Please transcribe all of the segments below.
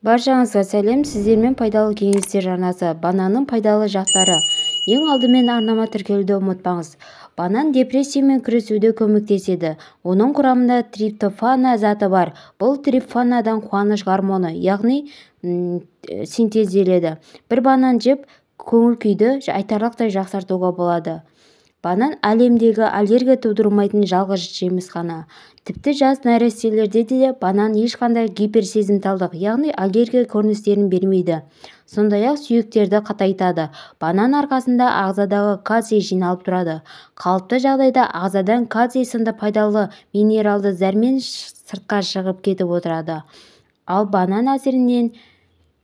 Баршаңызға сәлем, сіздермен пайдалы кеңестер арнасы. Бананның пайдалы жақтары. Ең алдымен арнама тіркелуді ұмытпаңыз. Банан депрессиямен күресуде көмектеседі. Оның құрамында триптофана заты бар. Бұл триптофанадан қуаныш гормоны, яғни синтезделеді. Бір банан жеп, көңіл-күйді айтарлықтай жақсартуға болады. Банан әлемдегі аллергия тудырмайтын жалғыз жеміс қана. Тіпті жас нәрестелерде де банан ешқандай гиперсезімталдық, яғни аллергия көріністерін бермейді. Сондай-ақ сүйектерді қатайтады. Банан арқасында ағзадағы кальций жиналып тұрады. Қалыпты жағдайда ағзадан кальций сынды пайдалы минералды зәрмен сыртқа шығып кетіп отырады. Ал банан әсерінен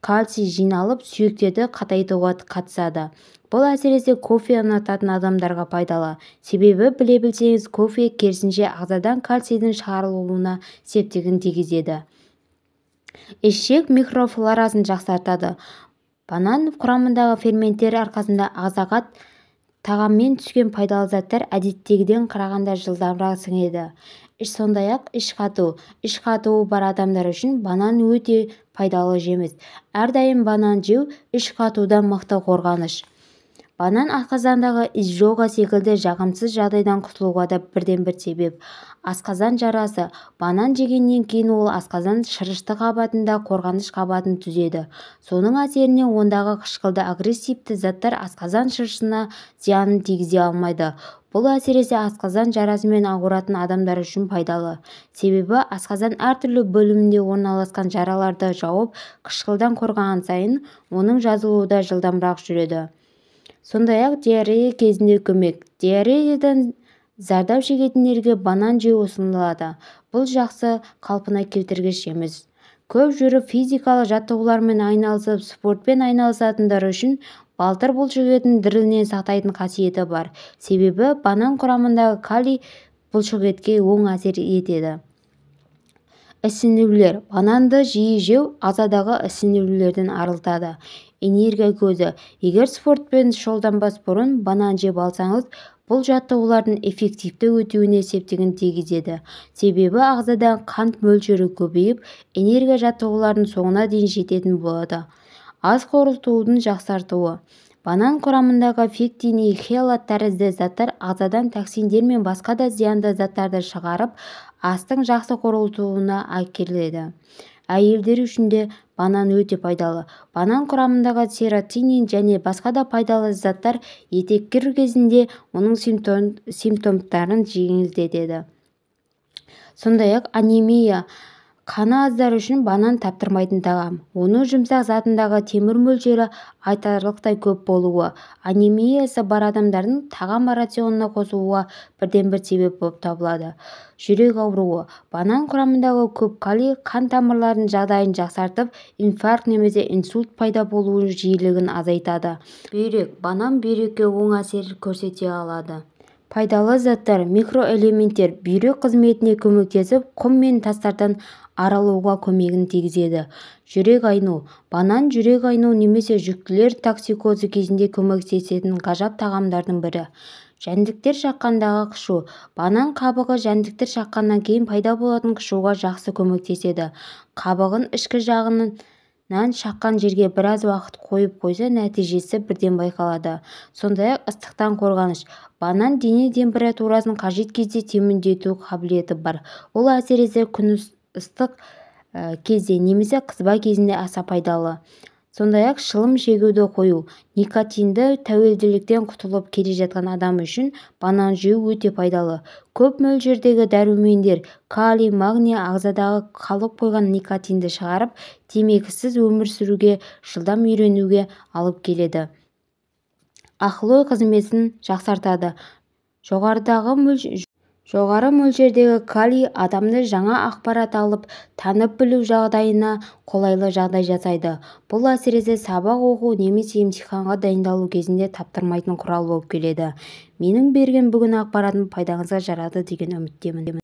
кальций жиналып сүйектерді қатайтуға қатысады. Бұл әсіресе кофе ұнататын адамдарға пайдалы. Себебі біле білсеңіз, кофе керісінше ағзадан кальцийдің шығарылуына септігін тигізеді. Ішек микрофлорасын жақсартады. Банан құрамындағы ферменттер арқасында ағзаға тағаммен түскен пайдалы заттар әдеттегіден қарағанда жылдамырақ сіңеді. Сондай-ақ іш қатуы бар адамдар үшін банан өте пайдалы жеміс. Әрдайым банан жеу іш қатудан мықты қорғаныш. Банан асқазандағы изжога секілді жағымсыз жағдайдан құтылуға да бірден-бір себеп. Асқазан жарасы. Банан жегеннен кейін ол асқазан шырышты қабатында қорғаныш қабатын түзеді. Соның әсерінен ондағы қышқылды агрессивті заттар асқазан шырышына зиянын тигізе алмайды. Бұл әсіресе асқазан жарасымен ауыратын адамдар үшін пайдалы. Себебі асқазан әртүрлі бөлімінде орналасқан жараларды жауып, қышқылдан қорғаған сайын оның жазылуы да жылдамырақ жүреді. Сондай-ақ диарея кезінде көмек. Диареядан зардап шегетіндерге банан жеу ұсынылады. Бұл жақсы қалпына келтіргіш жеміс. Көп жүріп физикалық жаттығулармен айналысып, спортпен айналысатындар үшін балтыр бұлшықетін дірілінен сақтайтын қасиеті бар. Себебі банан құрамындағы калий бұлшықетке оң әсер етеді. Ісінулер. Бананды жиі жеу ағзадағы ісінулерден арылтады. Энергия көзі. Егер спортпен шұғылданбас бұрын банан жеп алсаңыз, бұл жаттығулардың эффективті өтуіне септігін тигізеді. Себебі ағзадан қант мөлшері көбейіп, энергия жаттығулардың соңына дейін жететін болады. Ас қорытудың жақсартуы. Банан құрамындағы пектин и хелат тәрізді заттар ағзадан токсиндер мен басқа да зиянды заттарды шығарып, астың жақсы қорытуына әкеледі. Әйелдер үшін де банан өте пайдалы. Банан құрамындағы серотонин және басқа да пайдалы заттар етеккір кезінде оның симптомдарын жеңілдетеді. Сондай-ақ анемия. Қаны аздар үшін банан таптырмайтын тағам. Оның жұмсақ затындағы темір мөлшері айтарлықтай көп болуы, анемиясы бар адамдардың тағам рационына қосуға бірден-бір себеп болып табылады. Жүрек ауруы. Банан құрамындағы көп калий қан тамырларының жағдайын жақсартып, инфаркт немесе инсульт пайда болу жиілігін азайтады. Бүйрек. Банан бүйрекке оң әсер көрсете алады. Пайдалы заттар, микроэлементтер бүйрек қызметіне көмектесіп, құм мен тастардан арылуға көмегін тигізеді. Жүрек айну. Банан жүрек айну немесе жүктілер токсикозы кезінде көмектесетін ғажап тағамдардың бірі. Жәндіктер шаққандағы қышу. Банан қабығы жәндіктер шаққаннан кейін пайда болатын қышуға жақсы көмектеседі. Қабығын ішкі жағынан шаққан жерге біраз уақыт қойып қойса, нәтижесі бірден байқалады. Сондай-ақ ыстықтан қорғаныш. Банан дене температурасын қажет кезде төмендету қабілеті бар. Ол әсіресе күн ыстық кезде немесе қызба кезінде аса пайдалы. Сондай-ақ шылым шегуді қою. Никотинді тәуелділіктен құтылып келе жатқан адам үшін банан жеу өте пайдалы. Көп мөлшердегі дәрумендер, калий, магний ағзадағы қалып қойған никотинді шығарып, темекісіз өмір сүруге, жылдам үйренуге алып келеді. Ақыл ой қызметін жақсартады. Жоғары мөлшердегі калий адамды жаңа ақпарат алып, танып білу жағдайына қолайлы жағдай жасайды. Бұл әсіресе сабақ оқу немесе емтиханға дайындалу кезінде таптырмайтын құрал болып келеді. Менің берген бүгін ақпаратым пайдаңызға жарады деген үміттемін.